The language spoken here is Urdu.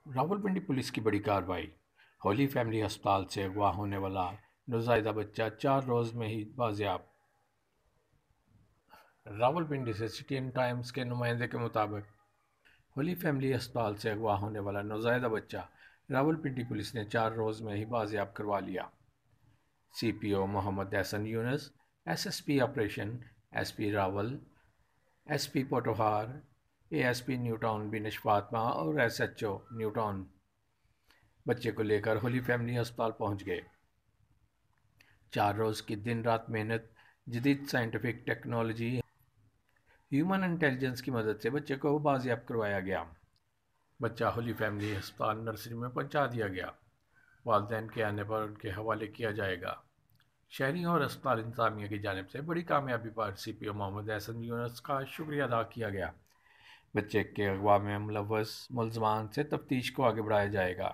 راولپنڈی پولیس کی بڑی کارروائی۔ ہولی فیملی ہسپتال سے اغوا ہونے والا نوزائیدہ بچہ 4 روز میں ہی بازیاب۔ راولپنڈی سے سٹین ٹائمز کے نمائندے کے مطابق ہولی فیملی ہسپتال سے اغوا ہونے والا نوزائیدہ بچہ راولپنڈی پولیس نے 4 روز میں ہی بازیاب کروا لیا۔ C P O Muhammad Ahsan Younis, S S P operation S P Rawal, S P Potohar, A S P New Town Benish Fatima اور S H O New Town بچے کو لے کر ہولی فیملی ہسپتال پہنچ گئے۔ 4 روز کی دن رات محنت، جدید سائنٹیفک ٹیکنالوجی، ہیومن انٹیلیجنس کی مدد سے بچے کو بازیاب کروایا گیا۔ بچہ ہولی فیملی ہسپتال نرسری میں پہنچا دیا گیا۔ والدین کے آنے پر ان کے حوالے کیا جائے گا۔ شہریوں اور اسپتال انتظامیہ کی جانب سے بڑی کامیابی پر سی پی او محمد احسن یونس کا شکریہ ادا کیا گیا۔ بچے کے اغوا میں ملوث ملزمان سے تفتیش کو آگے بڑھایا جائے گا۔